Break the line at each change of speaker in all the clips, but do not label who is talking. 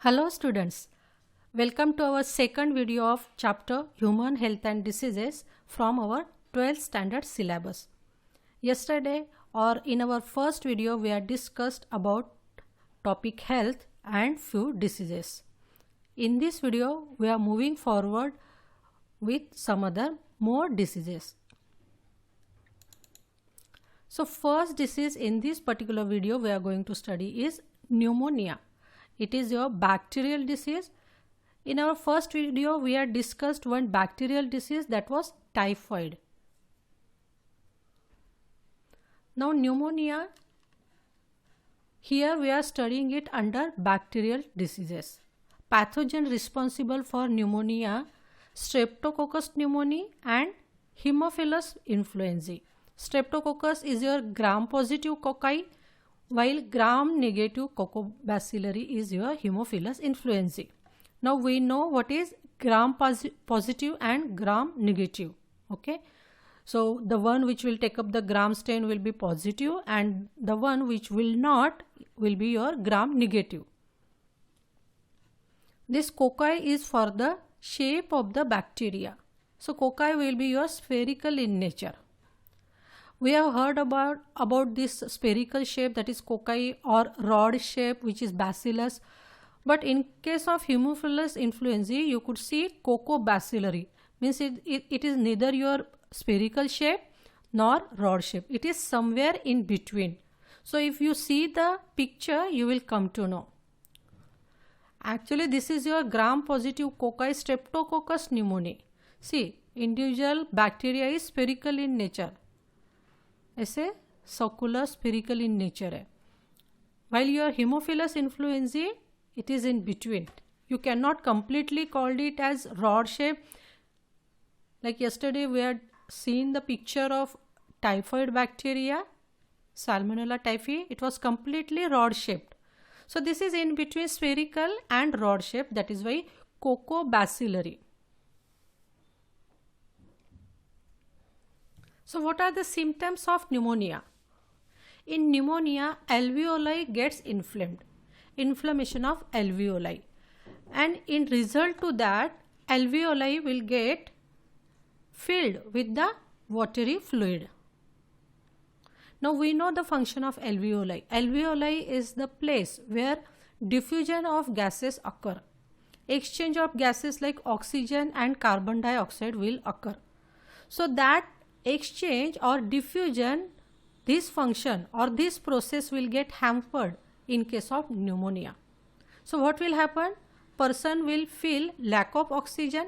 Hello students, welcome to our second video of chapter Human Health and Diseases from our 12th standard syllabus. Yesterday or in our first video we had discussed about topic health and few diseases. In this video we are moving forward with some other more diseases. So first disease in this particular video we are going to study is pneumonia. It is your bacterial disease. In our first video we had discussed one bacterial disease, that was typhoid. Now pneumonia, here we are studying it under bacterial diseases. Pathogen responsible for pneumonia: Streptococcus pneumoniae and Haemophilus influenzae. Streptococcus is your gram-positive cocci, while gram-negative Coccobacillary is your Haemophilus influenzae. Now we know what is gram-positive and gram-negative. Okay, so the one which will take up the gram stain will be positive and the one which will not will be your gram-negative. This cocci is for the shape of the bacteria. So cocci will be your spherical in nature. We have heard about this spherical shape, that is cocci, or rod shape, which is bacillus. But in case of Haemophilus influenzae, you could see Coccobacillary. Means it is neither your spherical shape nor rod shape. It is somewhere in between. So if you see the picture, you will come to know. Actually, this is your gram-positive cocci, Streptococcus pneumoniae. See, individual bacteria is spherical in nature. ऐसे circular spherical in nature है. While your Haemophilus influenzae, it is in between. You cannot completely call it as rod shape. Like yesterday we had seen the picture of typhoid bacteria, Salmonella typhi. It was completely rod shaped. So this is in between spherical and rod shape. That is why Coccobacillary. So what are the symptoms of pneumonia? In pneumonia, alveoli gets inflamed. Inflammation of alveoli. And in result to that, alveoli will get filled with the watery fluid. Now we know the function of alveoli. Alveoli is the place where diffusion of gases occur. Exchange of gases like oxygen and carbon dioxide will occur. So that exchange or diffusion, this function or this process will get hampered in case of pneumonia. So what will happen? Person will feel lack of oxygen,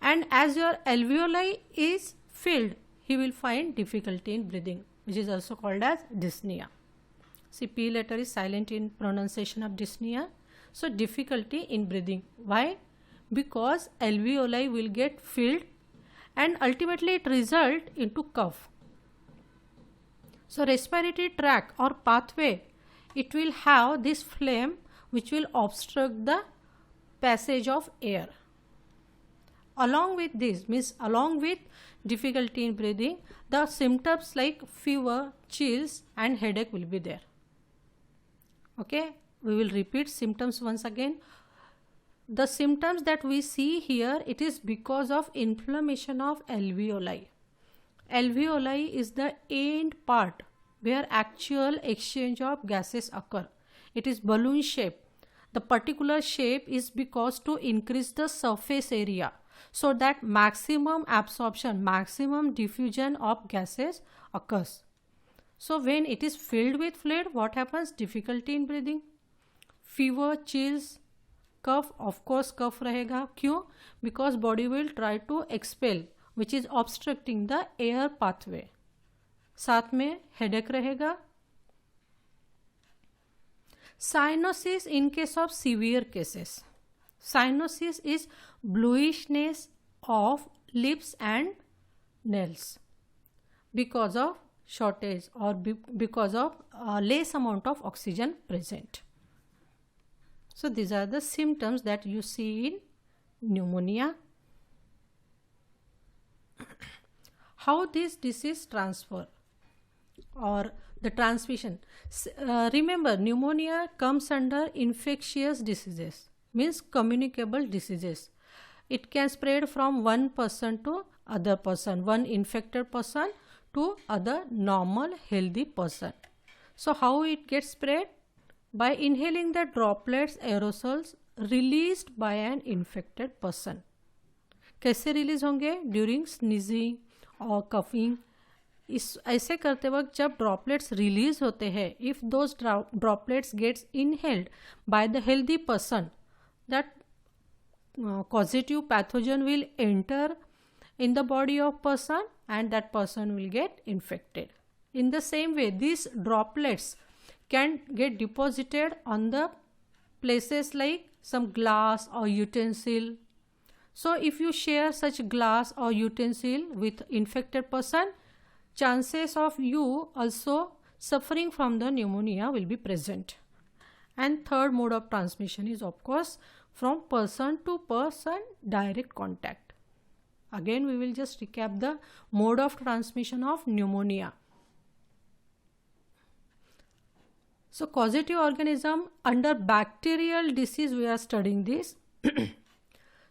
and as your alveoli is filled, he will find difficulty in breathing, which is also called as dyspnea. See, P letter is silent in pronunciation of dyspnea. So difficulty in breathing. Why? Because alveoli will get filled and ultimately it result into cough. So respiratory tract or pathway, it will have this phlegm which will obstruct the passage of air. Along with this, means along with difficulty in breathing, the symptoms like fever, chills and headache will be there. Okay, we will repeat symptoms once again. The symptoms that we see here, it is because of inflammation of alveoli. Alveoli is the end part where actual exchange of gases occur. It is balloon shape. The particular shape is because to increase the surface area so that maximum absorption, maximum diffusion of gases occurs. So when it is filled with fluid, what happens? Difficulty in breathing, fever, chills, cough. Of course cough रहेगा. क्यों? Because body will try to expel, which is obstructing the air pathway. साथ में headache रहेगा. Cyanosis in case of severe cases. Cyanosis is bluishness of lips and nails because of shortage or because of less amount of oxygen present. So these are the symptoms that you see in pneumonia. How this disease transfer or The transmission. Remember, pneumonia comes under infectious diseases, means communicable diseases. It can spread from one person to other person, one infected person to other normal healthy person. So how it gets spread? By inhaling the droplets, aerosols released by an infected person. कैसे release होंगे? During sneezing और coughing. इस ऐसे करते वक्त जब droplets release होते हैं, if those droplets gets inhaled by the healthy person, that causative pathogen will enter in the body of person and that person will get infected. In the same way, these droplets can get deposited on the places like some glass or utensil. So if you share such glass or utensil with infected person, chances of you also suffering from the pneumonia will be present. And third mode of transmission is of course from person to person direct contact. Again we will just recap the mode of transmission of pneumonia. So causative organism, under bacterial disease we are studying this.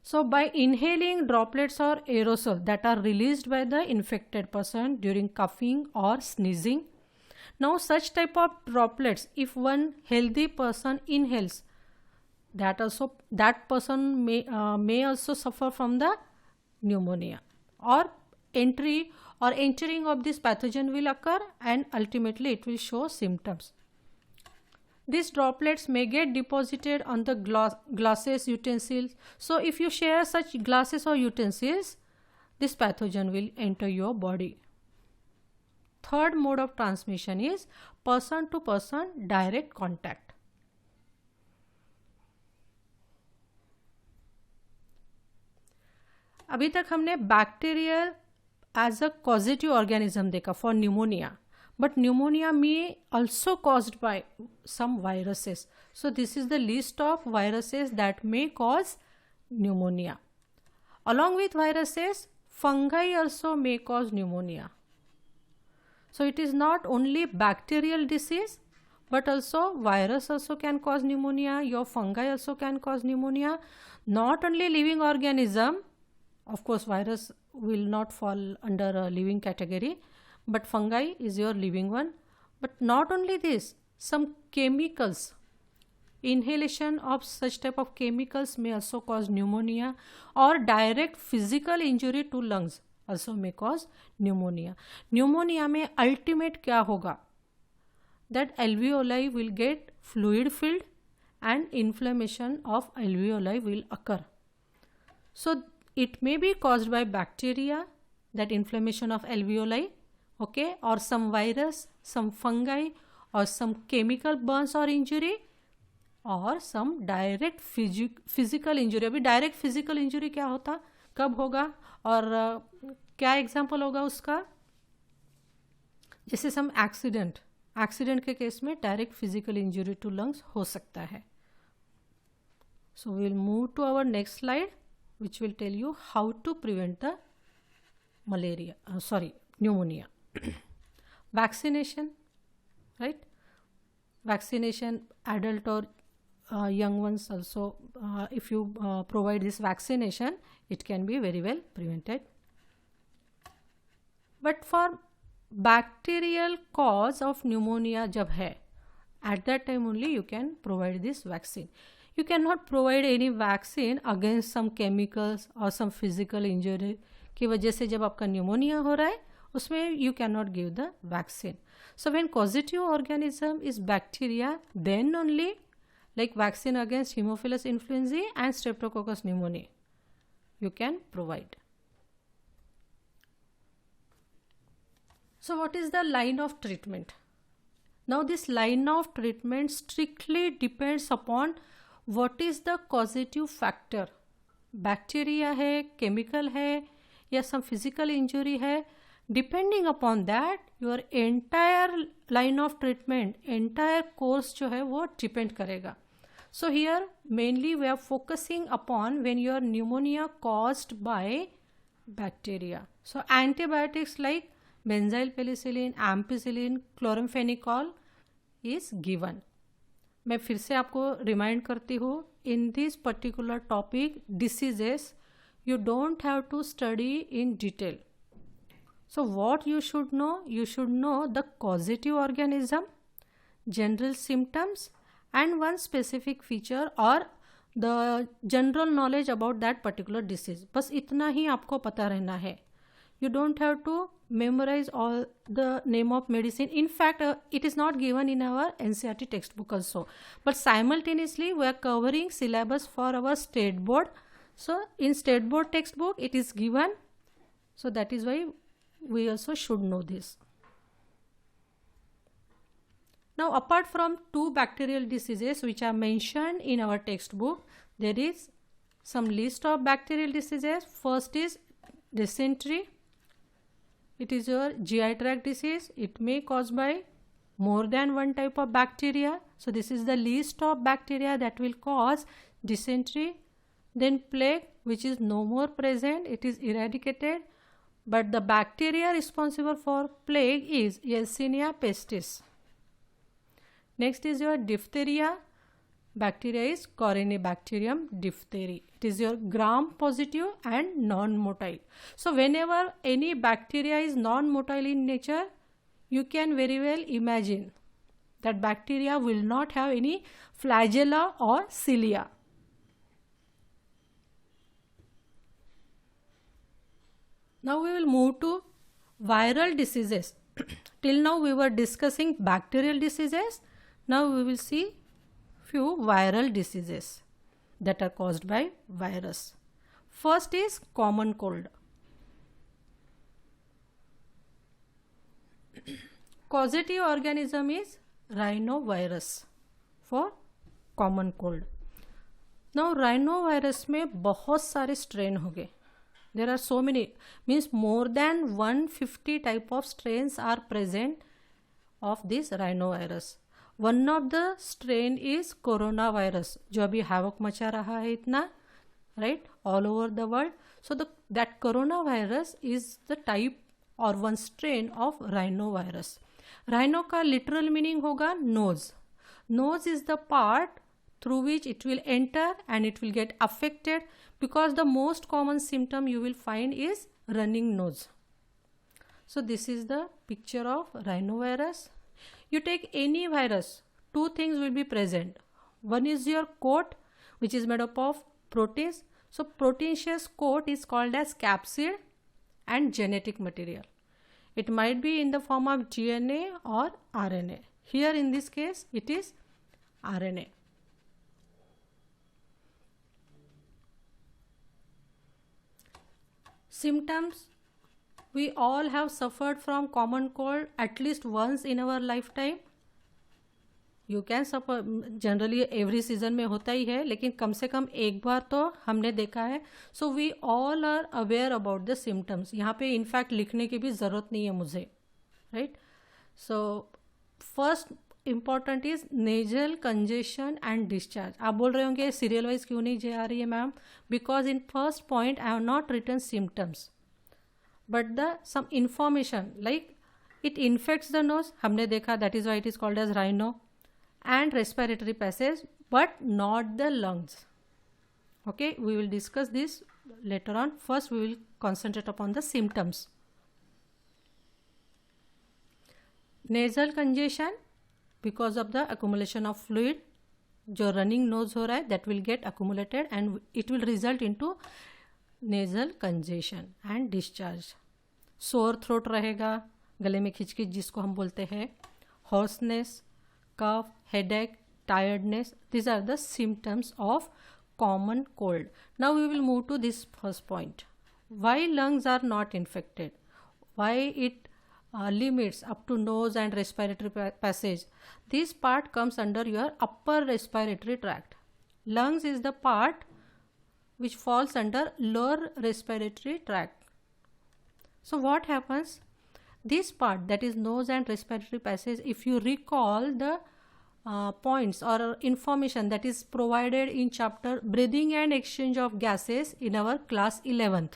So by inhaling droplets or aerosol that are released by the infected person during coughing or sneezing. Now such type of droplets, if one healthy person inhales, that person may also suffer from the pneumonia, or entering of this pathogen will occur and ultimately it will show symptoms. These droplets may get deposited on the glasses, utensils. So if you share such glasses or utensils, this pathogen will enter your body. Third mode of transmission is person to person direct contact. अभी तक हमने bacterial as a causative organism देखा for pneumonia, but pneumonia may also caused by some viruses. So this is the list of viruses that may cause pneumonia. Along with viruses, fungi also may cause pneumonia. So it is not only bacterial disease, but also virus also can cause pneumonia, your fungi also can cause pneumonia. Not only living organism, of course virus will not fall under a living category, but fungi is your living one. But not only this, some chemicals, inhalation of such type of chemicals may also cause pneumonia, or direct physical injury to lungs also may cause pneumonia. Pneumonia में ultimate क्या होगा? That alveoli will get fluid filled and inflammation of alveoli will occur. So it may be caused by bacteria, that inflammation of alveoli, okay, or some virus, some fungi, or some chemical burns or injury, और some direct physical injury. अभी direct physical injury क्या होता, कब होगा और क्या example होगा उसका? जैसे some accident के केस में direct physical injury to lungs हो सकता है. So we will move to our next slide, which will tell you how to prevent the pneumonia. Vaccination, right? Vaccination, adult or young ones also, if you provide this vaccination, it can be very well prevented. But for bacterial cause of pneumonia जब है, at that time only you can provide this vaccine. You cannot provide any vaccine against some chemicals or some physical injury की वजह से जब आपका pneumonia हो रहा है, उसमें you cannot give the vaccine. So when causative organism is bacteria, then only, like vaccine against Haemophilus influenzae and Streptococcus pneumoniae, you can provide. So what is the line of treatment? Now this line of treatment strictly depends upon what is the causative factor. Bacteria है, chemical है, या some physical injury है. Depending upon that, your entire line of treatment, entire course जो है वो depend करेगा. So here mainly we are focusing upon when your pneumonia caused by bacteria. So antibiotics like benzyl penicillin, ampicillin, chloramphenicol is given. मैं फिर से आपको remind करती हूँ, in this particular topic diseases you don't have to study in detail. So what you should know the causative organism, general symptoms and one specific feature or the general knowledge about that particular disease. बस इतना ही आपको पता रहना है. You don't have to memorize all the name of medicine. In fact, it is not given in our NCERT textbook also. But simultaneously we are covering syllabus for our state board. So in state board textbook it is given, so that is why we also should know this. Now apart from 2 bacterial diseases which are mentioned in our textbook, there is some list of bacterial diseases. First is dysentery. It is your GI tract disease. It may caused by more than one type of bacteria. So this is the list of bacteria that will cause dysentery. Then plague, which is no more present, it is eradicated, but the bacteria responsible for plague is Yersinia pestis. Next is your diphtheria. Bacteria is Corynebacterium diphtheri. It is your gram positive and non-motile. So whenever any bacteria is non-motile in nature, you can very well imagine that bacteria will not have any flagella or cilia. Now we will move to viral diseases. Till now we were discussing bacterial diseases. Now we will see few viral diseases that are caused by virus. First is common cold. Causative organism is rhinovirus for common cold. Now rhinovirus में बहुत सारे strain हो गए. There are so many, means more than 150 type of strains are present of this rhinovirus. One of the strain is coronavirus, जो अभी havoc मचा रहा है इतना, right, all over the world. So that coronavirus is the type or one strain of rhinovirus. Rhino का literal meaning होगा nose. Nose is the part through which it will enter and it will get affected, because the most common symptom you will find is running nose. So this is the picture of rhinovirus. You take any virus, 2 things will be present. One is your coat, which is made up of proteins. So proteinaceous coat is called as capsid and genetic material. It might be in the form of DNA or RNA. Here in this case it is RNA. Symptoms, we all have suffered from common cold at least once in our lifetime. You can suffer, generally every season में होता ही है, लेकिन कम से कम एक बार तो हमने देखा है. So we all are aware about the symptoms. यहाँ पे इनफैक्ट लिखने की भी ज़रूरत नहीं है मुझे, right? So first important is nasal congestion and discharge. आप बोल रहे होंगे सीरियल वाइज क्यों नहीं जा रही है ma'am? Because in first point I have not written symptoms, but the some information like it infects the nose, हमने देखा, that is why it is called as rhino, and respiratory passage, but not the lungs. Okay, we will discuss this later on. First we will concentrate upon the symptoms. Nasal congestion, because of the accumulation of fluid, जो running nose हो रहा है, that will get accumulated and it will result into nasal congestion and discharge. Sore throat रहेगा, गले में खिचखिच जिसको हम बोलते हैं, hoarseness, cough, headache, tiredness. These are the symptoms of common cold. Now we will move to this first point. Why lungs are not infected? Why it limits up to nose and respiratory passage? This part comes under your upper respiratory tract. Lungs is the part which falls under lower respiratory tract. So what happens? This part, that is nose and respiratory passage, if you recall the points or information that is provided in chapter breathing and exchange of gases in our class 11th.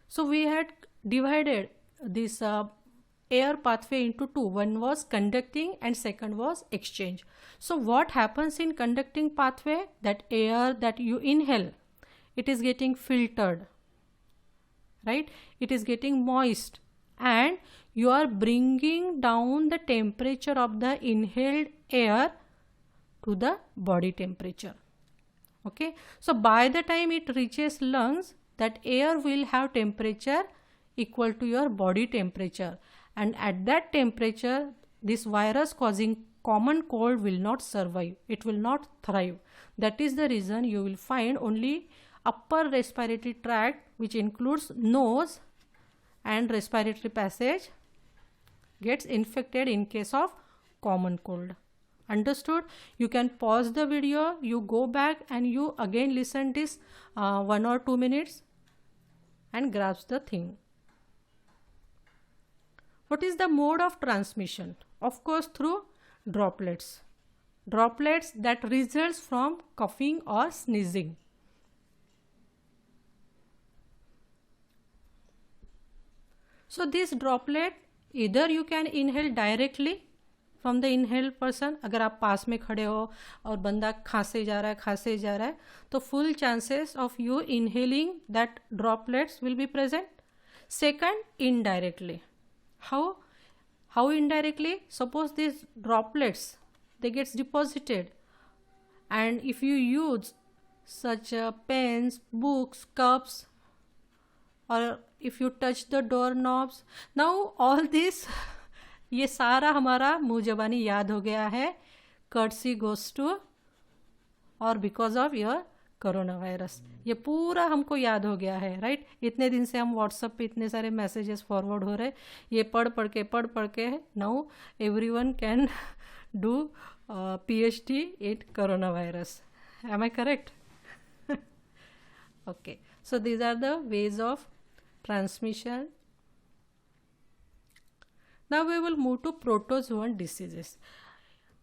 So we had divided this air pathway into two. One was conducting and second was exchange. So what happens in conducting pathway? That air that you inhale, it is getting filtered, right? It is getting moist, and you are bringing down the temperature of the inhaled air to the body temperature. Okay, so by the time it reaches lungs, that air will have temperature equal to your body temperature, and at that temperature this virus causing common cold will not survive, it will not thrive. That is the reason you will find only upper respiratory tract, which includes nose and respiratory passage, gets infected in case of common cold. Understood? You can pause the video, you go back and you again listen this 1 or 2 minutes and grasp the thing. What is the mode of transmission? Of course, through droplets. Droplets that results from coughing or sneezing. So this droplet either you can inhale directly from the inhaled person. अगर आप पास में खड़े हो और बंदा खांसे जा रहा है तो full chances of you inhaling that droplets will be present. Second, indirectly. How indirectly? Suppose these droplets, they gets deposited, and if you use such pens, books, cups, or if you touch the doorknobs, now all this ये सारा हमारा मुँह जबानी याद हो गया है, courtesy goes to और because of your corona virus. ये पूरा हमको याद हो गया है, राइट? इतने दिन से हम व्हाट्सएप पे इतने सारे मैसेजेस फॉरवर्ड हो रहे, ये पढ़ पढ़ के now everyone can do PhD in corona virus. Am I correct? Okay, so these are the ways of transmission. Now we will move to protozoan diseases.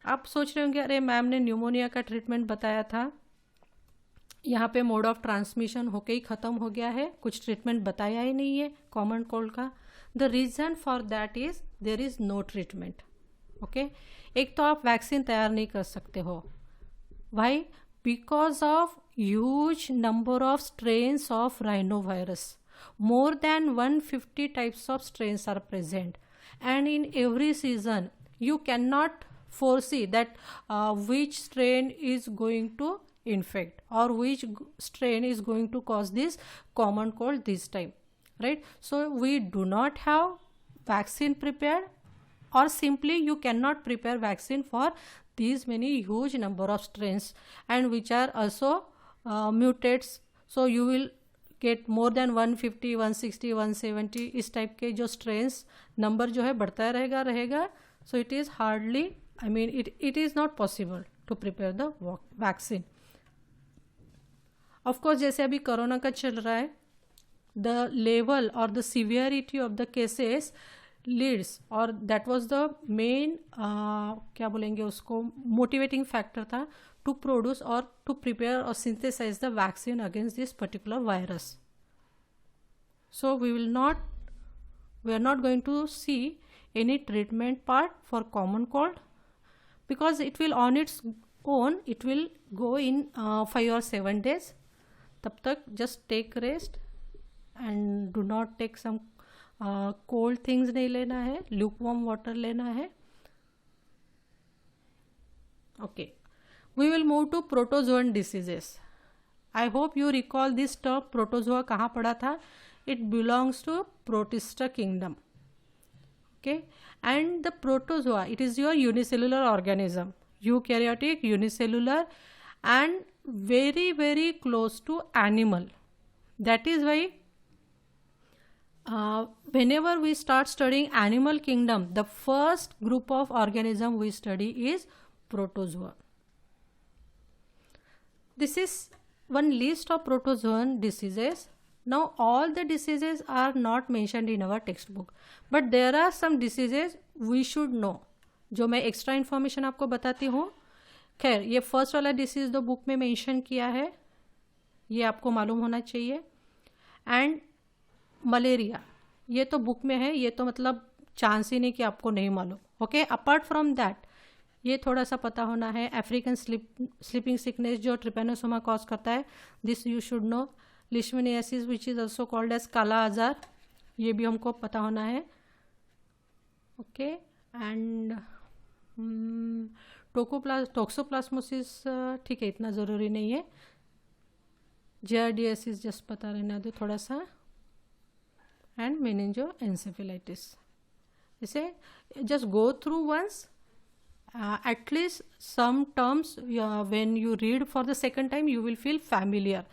आप सोच रहे होंगे अरे मैम ने न्यूमोनिया का ट्रीटमेंट बताया था, यहाँ पे मोड ऑफ ट्रांसमिशन होके ही ख़त्म हो गया है, कुछ ट्रीटमेंट बताया ही नहीं है कॉमन कोल्ड का. The reason for that is there is no treatment. Okay, एक तो आप वैक्सीन तैयार नहीं कर सकते हो. Why? Because of huge number of strains of rhino virus. More than 150 types of strains are present, and in every season you cannot foresee that which strain is going to infect or which strain is going to cause this common cold this time, right? So we do not have vaccine prepared, or simply you cannot prepare vaccine for these many huge number of strains, and which are also mutates. So you will get more than 150, 160, 170 इस type के जो strains number जो है बढ़ता रहेगा. So it is hardly, I mean it is not possible to prepare the vaccine. Of course जैसे अभी corona का चल रहा है, द लेवल और the severity of the cases leads, और दैट वाज द मेन क्या बोलेंगे उसको, मोटिवेटिंग फैक्टर था to produce or to prepare or synthesize the vaccine against this particular virus. So we are not going to see any treatment part for common cold, because it will on its own, it will go in 5 or 7 days. तब तक just take rest and do not take some cold things नहीं लेना है, lukewarm water लेना है. Okay. We will move to protozoan diseases. I hope you recall this term protozoa कहाँ पढ़ा था. It belongs to Protista kingdom. Okay, and the protozoa, it is your unicellular organism, eukaryotic, unicellular, and very very close to animal. That is why whenever we start studying animal kingdom, the first group of organism we study is protozoa. This is one list of protozoan diseases. Now all the diseases are not mentioned in our textbook, but there are some diseases we should know, जो मैं extra information आपको बताती हूँ. खैर, ये first वाला disease तो book में मेंशन किया है, ये आपको मालूम होना चाहिए. एंड मलेरिया, ये तो बुक में है, ये तो मतलब चांस ही नहीं कि आपको नहीं मालूम. ओके, अपार्ट फ्रॉम दैट ये थोड़ा सा पता होना है. अफ्रीकन स्लीपिंग सिकनेस जो ट्रिपेनोसोमा कॉज करता है, this you should know. Leishmaniasis which is also called as kala azar, ये भी हमको पता होना है. ओके, एंड टोक्सोप्लाज्मोसिस ठीक है, इतना ज़रूरी नहीं है. JRDS जस्ट पता रहना दो थोड़ा सा. एंड मेनिंजोएन्सेफेलाइटिस, इसे just go through once, at least some terms when you read for the second time you will feel familiar.